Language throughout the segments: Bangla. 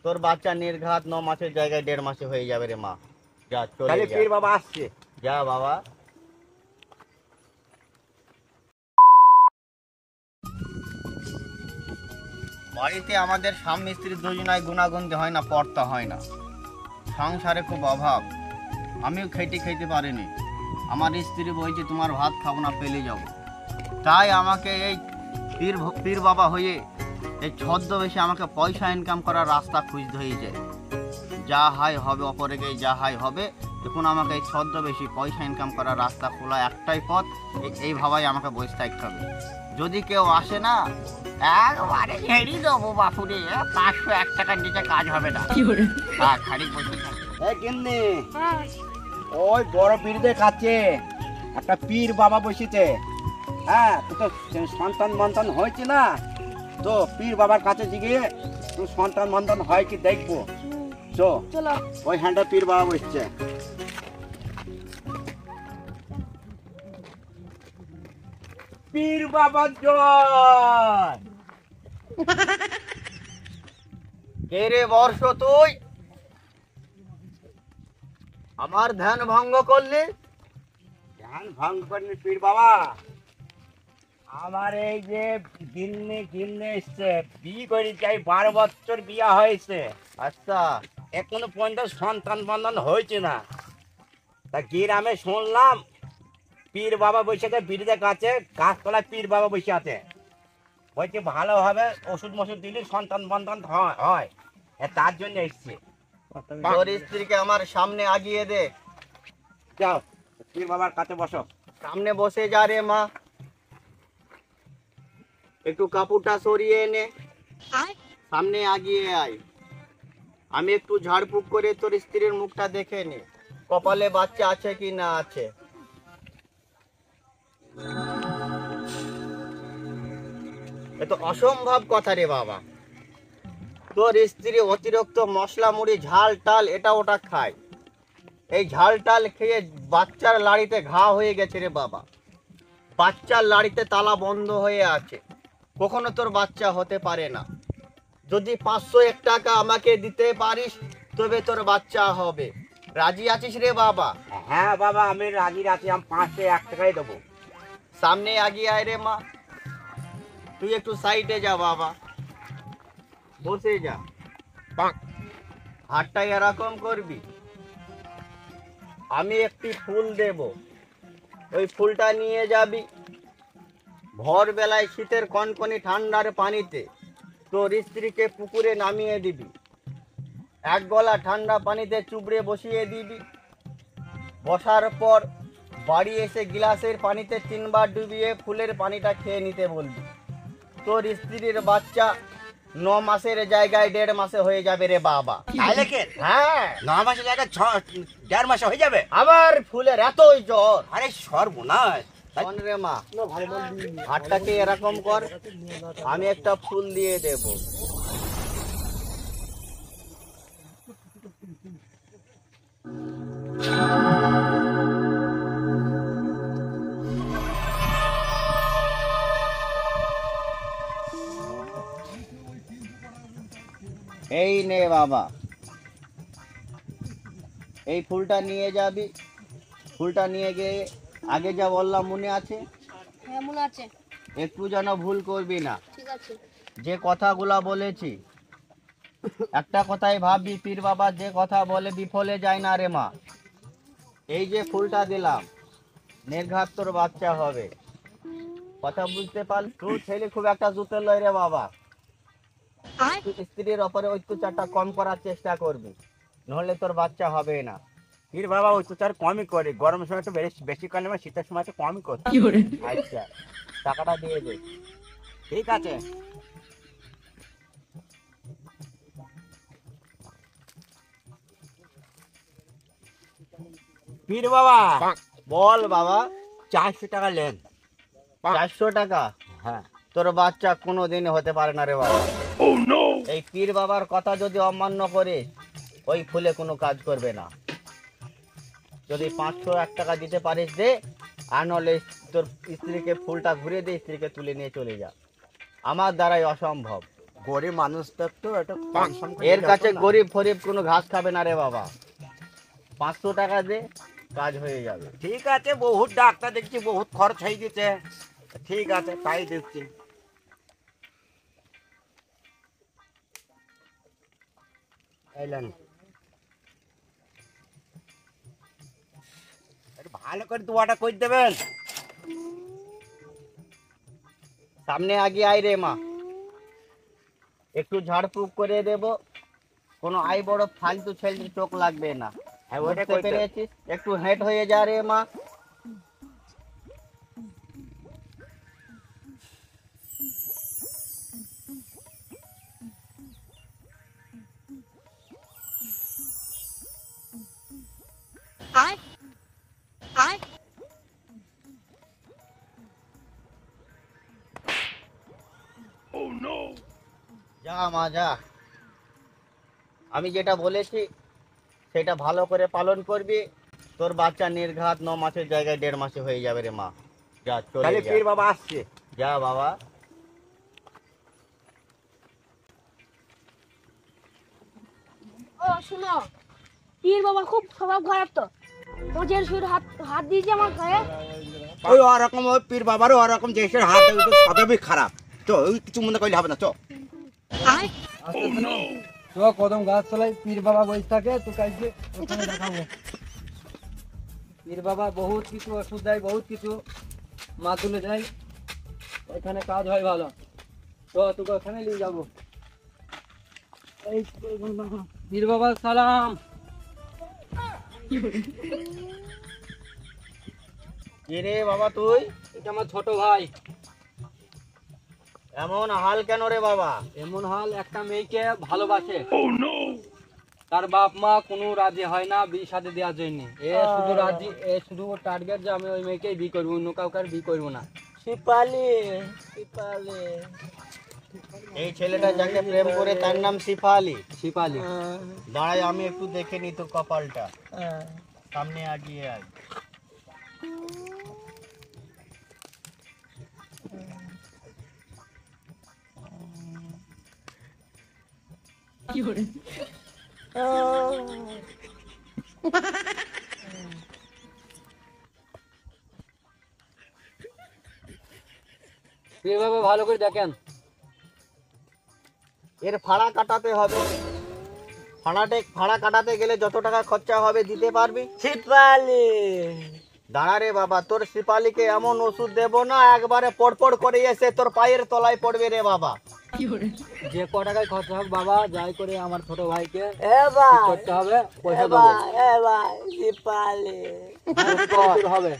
তোর বাচ্চা নির্ঘাত 9 মাসের জায়গায় 1.5 মাসে হয়ে যাবে রে মা। যা চলে তাহলে যা। পীর বাবা আসছে। যা বাবা। বাড়িতে আমাদের স্বামী স্ত্রী দুজনায় গুণাগুনতে হয় না, পড়তে হয় না। সংসারে খুব অভাব, আমিও খেতে পারিনি। আমার স্ত্রী বলছে তোমার ভাত খাবো না, পেলে যাব। তাই আমাকে এই পীর বাবা হয়ে এই ছদ্মবেশে আমাকে পয়সা ইনকাম করার রাস্তা খুঁজতে হয়েছে। যা হয় হবে, অপরেকে যা হয় হবে। দেখুন আমাকে এই ছদ্মবেশী পয়সা ইনকাম করার রাস্তা খোলা একটাই পথ, এই ভাবাই আমাকে বসে থাকতে হবে। যদি কেউ আসে না, একবারে ঝেড়ে দেবো বাপুরে। 501 টাকার নিচে কাজ হবে না। খালি বসে থাকবে। এই গিন্নি, ওই বড় পীরদের কাছে একটা পীর বাবা বসেছে। হ্যাঁ, তো সন্তান হয়েছে না, তো পীর বাবার কাছে গিয়ে তোর সন্তান হয় কি দেখবো। চলো ওই হ্যান্ডা পীর বাবা বসছে। পীর বাবা জয়। কে রে বর্ষ তুই? আমার ধ্যান ভঙ্গ করলি? ধ্যান ভঙ্গ করেনি পীর বাবা, আমার এই যে গিন্নে এসছে, বিয়ে করে যাই 12 বছর বিয়া হয়েছে। আচ্ছা, এখনো পর্যন্ত সন্তান হয়েছে না। তা গ্রামে শুনলাম পীর বাবা বসে আছে, পীরদের কাছে গাছতলায় পীর বাবা বসে আছে। বলছে ভালো হবে, ওষুধ মশুদ দিলে সন্তান হয়। তার জন্য এসছে। তোর স্ত্রীকে আমার সামনে আগিয়ে দে। যাও পীর বাবার কাছে বসো। সামনে বসে যা রে মা। একটু কাপড়টা সরিয়ে এনে সামনে আগিয়ে আয়। আমি একটু ঝাড়ফুঁক করে তোর স্ত্রীর মুখটা দেখে নে, কপালে বাচ্চা আছে কি না আছে। এ তো অসম্ভব কথা রে বাবা। তোর স্ত্রী অতিরিক্ত মশলা মুড়ি ঝাল টাল এটা ওটা খায়। এই ঝাল টাল খেয়ে বাচ্চার লাড়িতে ঘা হয়ে গেছে রে বাবা। বাচ্চার লাড়িতে তালা বন্ধ হয়ে আছে, কখনো তোর বাচ্চা হতে পারে না। যদি 501 টাকা আমাকে দিতে পারিস তবে তোর বাচ্চা হবে। রাজি আছিস রে বাবা? হ্যাঁ বাবা, আমি রাজি আছি। আমি 501 টাকাই দেবো। সামনে আগিয়ে আয় রে মা। তুই একটু সাইডে যা বাবা, বসে যা। হাতটা এরকম করবি। আমি একটি ফুল দেব, ওই ফুলটা নিয়ে যাবি। ভোরবেলায় শীতের কনকনি ঠান্ডার পানিতে তোর স্ত্রীকে পুকুরে নামিয়ে দিবি। 1 গলা ঠান্ডা পানিতে চুবড়ে বসিয়ে দিবি। বসার পর বাড়ি এসে গ্লাসের পানিতে 3 বার ডুবিয়ে ফুলের পানিটা খেয়ে নিতে বলবি। তোর স্ত্রীর বাচ্চা 9 মাসের জায়গায় 1.5 মাসে হয়ে যাবে রে বাবা। হ্যাঁ, 9 মাসের জায়গায় 1.5 মাসে হয়ে যাবে। আবার ফুলের এতই জ্বর। আরে সর্বনাশ। শোন রে মা, হাতটাকে এরকম কর, আমি একটা ফুল দিয়ে দেব। এই নে বাবা, এই ফুলটা নিয়ে যাবি। ফুলটা নিয়ে গিয়ে আগে যা বললাম মনে আছে? হ্যাঁ মনে আছে। একটু যেন ভুল করবি না। ঠিক আছে। যে কথাগুলা বলেছি একটা কথাই ভাববি, পীর বাবা যে কথা বলে বিফলে যায় না রে মা। এই যে ফুলটা দিলাম, নির্ঘাত তোর বাচ্চা হবে। কথা বুঝতে পারলি? তুই ছেলে খুব একটা জুতে লয় রে বাবা। স্ত্রীর ওপরে অত্যাচারটা কম করার চেষ্টা করবি, নহলে তোর বাচ্চা হবে না। পীর বাবা অত্যাচার কমই করে, গরমের সময় তো বেশি করে না, শীতের সময় তো কমই করে। আচ্ছা, টাকাটা দিয়ে দে। ঠিক আছে। পীর বাবা বল বাবা। 400 টাকা নেন। 400 টাকা? হ্যাঁ। তোর বাচ্চা কোনোদিন হতে পারে না রে বাবা। এই পীর বাবার কথা যদি অমান্য করে ওই ফুলে কোনো কাজ করবে না। যদি 501 টাকা দিতে পারিস দে, আর নাহলে তোর স্ত্রীকে ফুলটা ঘুরিয়ে দে, স্ত্রীকে তুলে নিয়ে চলে যা। আমার দ্বারাই অসম্ভব। গরিব মানুষটা তো এটা কম সম করে এর দিলে কাছে হতো না? গরিব ফরিব কোনো ঘাস খাবে না রে বাবা। 500 টাকা দে, কাজ হয়ে যাবে। ঠিক আছে, বহুত ডাক্তার দেখছি, বহুত খরচ হয়ে গেছে। ঠিক আছে, তাই দেখছি। এলেন, একটু ভালো করে দোয়াটা করে দেবেন। সামনে আগে আয় রে মা, একটু ঝাড়ফুঁক করে দেব, কোনো আই বড় ফালতু ছেলে চোখ লাগবে না। হ্যাঁ, ওইটা বুঝতে করতে। পেরেছিস? একটু হেঁট হয়ে যা রে মা। যা মা যা, আমি যেটা বলেছি সেটা ভালো করে পালন করবি, তোর বাচ্চা নির্ঘাত 9 মাসের জায়গায় 1.5 মাসে হয়ে যাবে রে মা। যা চলে তাহলে যা, পীর বাবা আসছে। যা বাবা। ও শুনো, পীর বাবা খুব স্বভাব খারাপ তো। ওজের সুর হাত হাত দিয়েছে আমার গায়ে। ওই ওরকম, ওই পীর বাবারও ওরকম দেশের হাত দেবে তো স্বভাবই খারাপ। তো ওই কিছু মনে করলে হবে না, তো তো কদম গাছ তলায় পীর বাবা বসে থাকে, তো কাজে ওখানে দেখাবো। পীর বাবা বহুত কিছু ওষুধ দেয়, বহুত কিছু মাতুলে দেয়, ওইখানে কাজ হয় ভালো। তো তোকে ওখানে নিয়ে যাবো। এই পীর বাবা সালাম। কি রে বাবা তুই, এটা আমার ছোট ভাই। এমন হাল কেন রে বাবা? এমন হাল, একটা মেয়েকে ভালোবাসে, তার বাপ মা কোনো রাজি হয় না বিয়ে শাদী দেওয়ার জন্য। শুধু রাজি, শুধু টার্গেট যে আমি ওই মেয়েকেই বিয়ে করবো, অন্য কাউকে আর বিয়ে করবো না। শিপালি, শিপালি, এই ছেলেটা যাকে প্রেম করে তার নাম শিপালি। শিপালি। দাঁড়াই আমি একটু দেখে নি তোর কপালটা, সামনে আগিয়ে আয়। পীর বাবা ভালো করে দেখেন। এর ভাড়া কাটাতে হবে, ভাড়া কাটাতে গেলে যত টাকা খরচা হবে দিতে পারবি? শিপালি, দাঁড়া রে বাবা, তোর শিপালিকে এমন ওষুধ দেবো না একবারে পড়পড় করে এসে তোর পায়ের তলায় পড়বে রে বাবা। যে ক টাকায় খরচা হোক বাবা, যাই করে আমার ছোট ভাইকে ঠিক করতে হবে, পয়সা দেবো। শিপালি, কত হবে?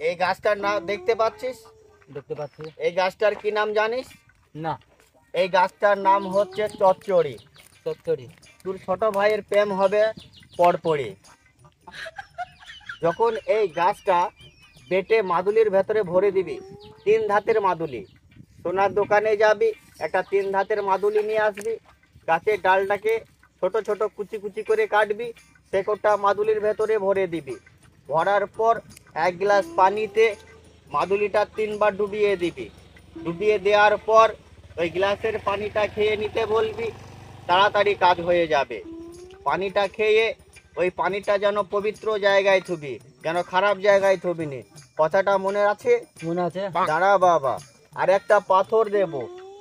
এই গাছটার নাম দেখতে পাচ্ছিস? দেখতে পাচ্ছি। এই গাছটার কি নাম জানিস? না। এই গাছটার নাম হচ্ছে চচ্চড়ি। চচ্চড়ি। তোর ছোট ভাইয়ের প্রেম হবে পড়পড়ি। যখন এই গাছটা বেটে মাদুলির ভেতরে ভরে দিবি, 3 ধাতের মাদুলি, সোনার দোকানে যাবি, একটা 3 ধাতের মাদুলি নিয়ে আসবি, গাছের ডালটাকে ছোট ছোট কুচি কুচি করে কাটবি, সেকটা মাদুলির ভেতরে ভরে দিবি। ভরার পর 1 গ্লাস পানিতে মাদুলিটা 3 বার ডুবিয়ে দিবি। ডুবিয়ে দেওয়ার পর ওই গ্লাসের পানিটা খেয়ে নিতে বলবি, তাড়াতাড়ি কাজ হয়ে যাবে। পানিটা খেয়ে ওই পানিটা যেন পবিত্র জায়গায় থুবি, যেন খারাপ জায়গায় থুবি নি। কথাটা মনে আছে? মনে আছে। দাঁড়া বাবা, আর একটা পাথর দেব,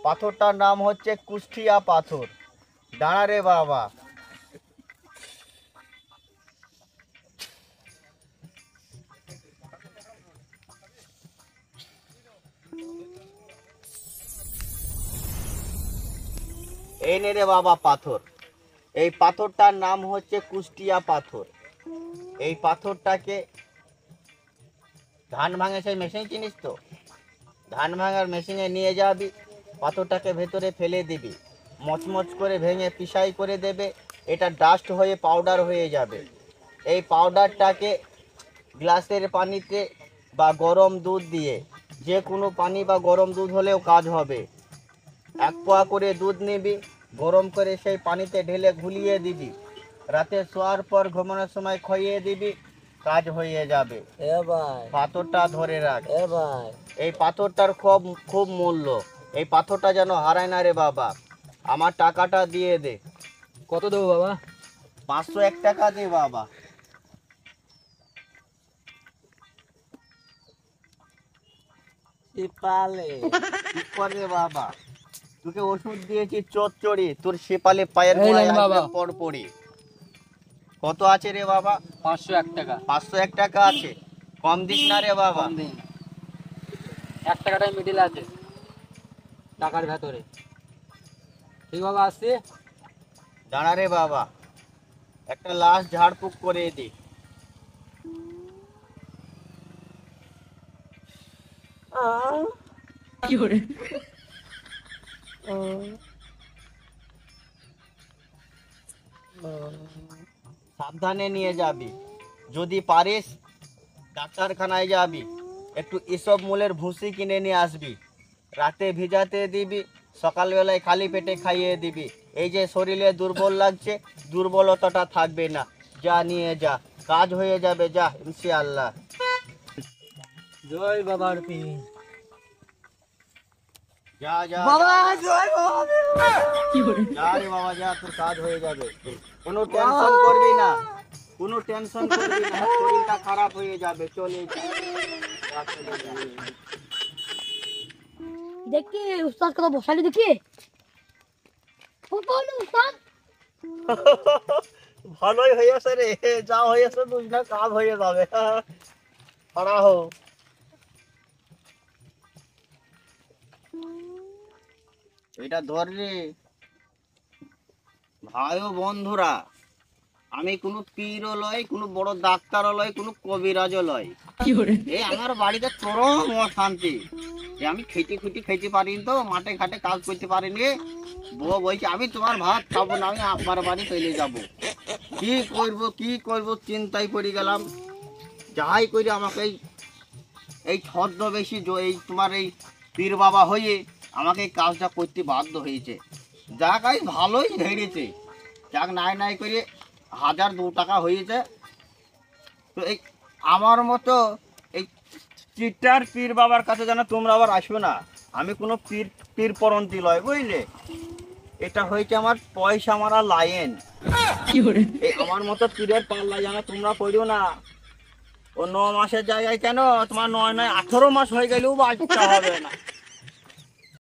পাথরটার নাম হচ্ছে কুষ্টিয়া পাথর। দাঁড়া রে বাবা, এই নে রে বাবা পাথর। এই পাথরটার নাম হচ্ছে কুষ্টিয়া পাথর। এই পাথরটাকে ধান ভাঙে সেই মেশিন চিনিস তো, ধান ভাঙার মেশিনে নিয়ে যাবি, পাথরটাকে ভেতরে ফেলে দিবি, মচমচ করে ভেঙে পিসাই করে দেবে, এটা ডাস্ট হয়ে পাউডার হয়ে যাবে। এই পাউডারটাকে গ্লাসের পানিতে বা গরম দুধ দিয়ে, যে কোনো পানি বা গরম দুধ হলেও কাজ হবে, 1 পোয়া করে দুধ নিবি, গরম করে সেই পানিতে ঢেলে ঘুলিয়ে দিবি, রাতে শোয়ার পর ঘুমানোর সময় খাইয়ে দিবি, কাজ হয়ে যাবে। এ ভাই, পাথরটা ধরে রাখ, এ ভাই, এই পাথরটার খুব খুব মূল্য, এই পাথরটা যেন হারায় না রে বাবা। আমার টাকাটা দিয়ে দে। কত দেবো বাবা? 501 টাকা দে বাবা। সিপালে চুপ কর রে বাবা, তোকে ওষুধ দিয়েছি চচ্চড়ি, তোর সেপালে পায়ের এই গোড়ায় নেন বাবা। আসবে পর পড়ি। কত আছে রে বাবা? 501 টাকা। 501 টাকা আছে, কম দিস না রে বাবা। কম দিন, 1 টাকাটাই মিডিল আছে টাকার ভেতরে। ঠিক বাবা, আসছি। দাঁড়া রে বাবা, একটা লাস্ট ঝাড়ফুঁক করে দি। সাবধানে নিয়ে যাবি, যদি পারিস ডাক্তারখানায় যাবি, একটু এসব মূলের ভুসি কিনে নিয়ে আসবি, রাতে ভিজাতে দিবি, সকালবেলায় খালি পেটে খাইয়ে দিবি। এই যে শরীরে দুর্বল লাগছে, দুর্বলতাটা থাকবে না। যা নিয়ে যা, কাজ হয়ে যাবে, যা ইনশাআল্লাহ। জয় বাবার পীর। যা যা বাবা, জয় বাবা। যা রে বাবা, যা, তোর কাজ হয়ে যাবে। কোনো টেনশন করবি না, কোনো টেনশন করবি না, শরীরটা খারাপ হয়ে যাবে, চলে যা। যা, চলে যা। দেখি উস্তাদ কত বসালি দেখি। কত উস্তাদ? ভালোই হয়েছে রে, যা হয়েছে দুজনের কাজ হয়ে যাবে। খাড়া হো। এটা ধর রে ভাই ও বন্ধুরা, আমি কোনো পীরও লয়, কোনো বড় ডাক্তারও লয়, কোনো কবিরাজও লয়। এই আমার বাড়িতে চরম অশান্তি, যে আমি খেতে খুঁটি খেতে পারিনি, তো মাঠে ঘাটে কাজ করতে পারিনি। বউ বলছে আমি তোমার ভাত খাবো না, আমি আপনার বাড়ি চলে যাব। কি করব চিন্তায় পড়ে গেলাম। যাই করি আমাকে এই ছদ্মবেশী এই তোমার এই পীর বাবা হয়ে আমাকে এই কাজটা করতে বাধ্য হয়েছে। যাক এই ভালোই হেরেছে, যাক নাই নাই করে 1002 টাকা হয়েছে। তো এই আমার মতো এই চিটার পীর বাবার কাছে যেন তোমরা আবার আসবে না। আমি কোনো পীরপন্থী লয়, বুঝলে। এটা হয়েছে আমার পয়সা মারা লাইন। এই আমার মতো পীরের পাল্লা যেন তোমরা পড়িও না। ও 9 মাসের জায়গায় কেন তোমার 9 নয় 18 মাস হয়ে গেলেও বাচ্চা হবে না।